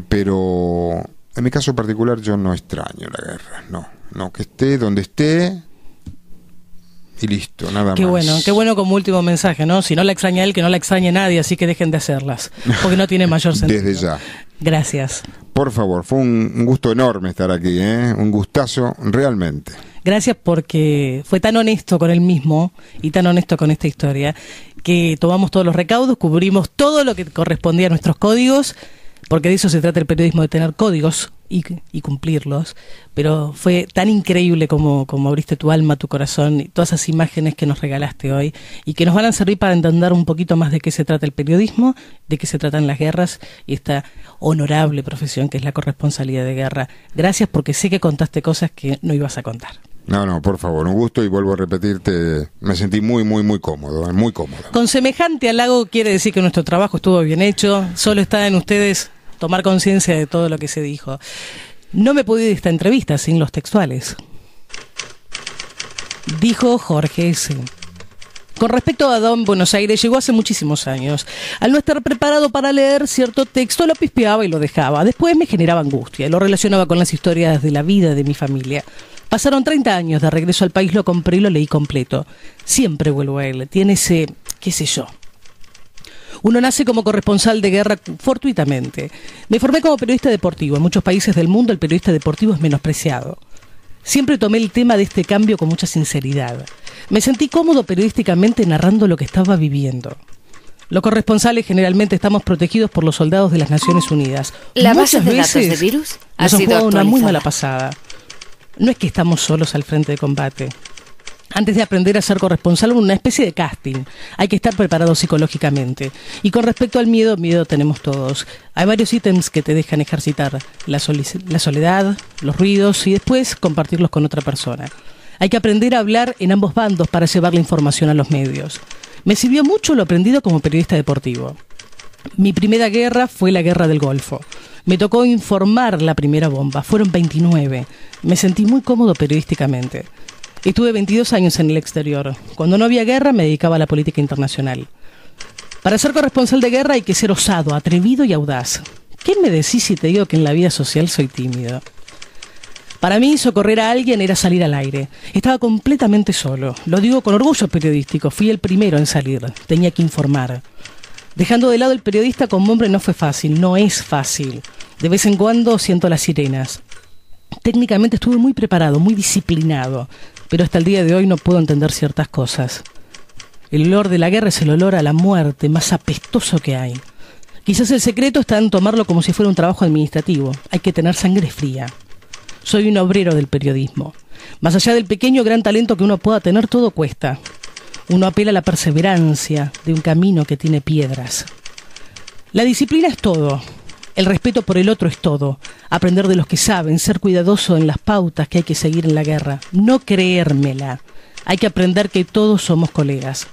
Pero en mi caso particular, yo no extraño la guerra. No. Que esté donde esté. Y listo, nada Qué más. qué bueno como último mensaje, ¿no? Si no la extraña él, que no la extrañe nadie, así que dejen de hacerlas, porque no tiene mayor sentido. Desde ya. Gracias. Por favor, fue un gusto enorme estar aquí, un gustazo realmente. Gracias porque fue tan honesto con él mismo y tan honesto con esta historia, que tomamos todos los recaudos, cubrimos todo lo que correspondía a nuestros códigos, porque de eso se trata el periodismo, de tener códigos y cumplirlos, pero fue tan increíble como abriste tu alma, tu corazón y todas esas imágenes que nos regalaste hoy y que nos van a servir para entender un poquito más de qué se trata el periodismo, de qué se tratan las guerras y esta honorable profesión que es la corresponsalía de guerra. Gracias, porque sé que contaste cosas que no ibas a contar. No, por favor, un gusto, y vuelvo a repetirte, me sentí muy, muy, muy cómodo, muy cómodo. Con semejante halago quiere decir que nuestro trabajo estuvo bien hecho, solo está en ustedes tomar conciencia de todo lo que se dijo. No me pude ir de esta entrevista sin los textuales. Dijo Jorge S. Con respecto a Don Buenos Aires, llegó hace muchísimos años. Al no estar preparado para leer cierto texto, lo pispeaba y lo dejaba. Después me generaba angustia, lo relacionaba con las historias de la vida de mi familia. Pasaron 30 años, de regreso al país lo compré y lo leí completo. Siempre vuelvo a él, tiene ese, qué sé yo. Uno nace como corresponsal de guerra fortuitamente. Me formé como periodista deportivo. En muchos países del mundo el periodista deportivo es menospreciado. Siempre tomé el tema de este cambio con mucha sinceridad. Me sentí cómodo periodísticamente narrando lo que estaba viviendo. Los corresponsales generalmente estamos protegidos por los soldados de las Naciones Unidas. La base Muchas de datos veces de virus ha nos han sido jugado una muy actualizada. mala pasada. No es que estamos solos al frente de combate. Antes de aprender a ser corresponsal, una especie de casting. Hay que estar preparado psicológicamente. Y con respecto al miedo tenemos todos. Hay varios ítems que te dejan ejercitar. La soledad, los ruidos y después compartirlos con otra persona. Hay que aprender a hablar en ambos bandos para llevar la información a los medios. Me sirvió mucho lo aprendido como periodista deportivo. Mi primera guerra fue la guerra del Golfo. Me tocó informar la primera bomba. Fueron 29. Me sentí muy cómodo periodísticamente. Estuve 22 años en el exterior. Cuando no había guerra me dedicaba a la política internacional. Para ser corresponsal de guerra hay que ser osado, atrevido y audaz. ¿Qué me decís si te digo que en la vida social soy tímido? Para mí, socorrer a alguien era salir al aire. Estaba completamente solo. Lo digo con orgullo periodístico. Fui el primero en salir. Tenía que informar. Dejando de lado el periodista como hombre no fue fácil. No es fácil. De vez en cuando siento las sirenas. Técnicamente estuve muy preparado, muy disciplinado. Pero hasta el día de hoy no puedo entender ciertas cosas. El olor de la guerra es el olor a la muerte más apestoso que hay. Quizás el secreto está en tomarlo como si fuera un trabajo administrativo. Hay que tener sangre fría. Soy un obrero del periodismo. Más allá del pequeño o gran talento que uno pueda tener, todo cuesta. Uno apela a la perseverancia de un camino que tiene piedras. La disciplina es todo. El respeto por el otro es todo. Aprender de los que saben, ser cuidadoso en las pautas que hay que seguir en la guerra. No creérmela. Hay que aprender que todos somos colegas.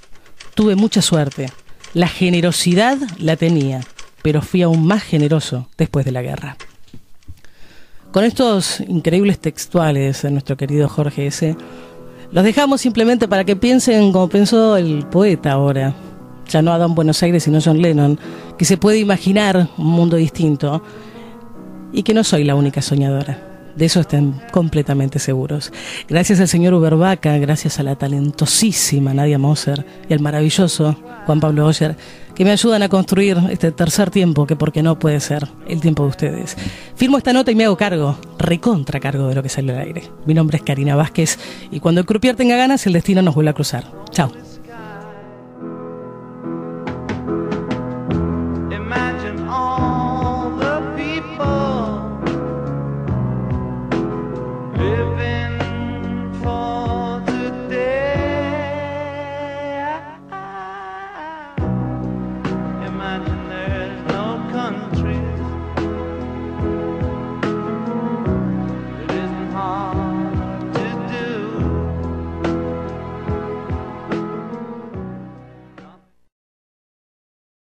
Tuve mucha suerte. La generosidad la tenía, pero fui aún más generoso después de la guerra. Con estos increíbles textuales de nuestro querido Jorge S., los dejamos simplemente para que piensen como pensó el poeta ahora, ya no Adán Buenos Aires sino John Lennon, que se puede imaginar un mundo distinto y que no soy la única soñadora. De eso estén completamente seguros. Gracias al señor Ubervaca, gracias a la talentosísima Nadia Moser y al maravilloso Juan Pablo Oyer, que me ayudan a construir este tercer tiempo, que porque no puede ser el tiempo de ustedes. Firmo esta nota y me hago cargo, recontra cargo de lo que sale al aire. Mi nombre es Karina Vázquez y cuando el croupier tenga ganas, el destino nos vuelve a cruzar. Chao. Imagine there's no country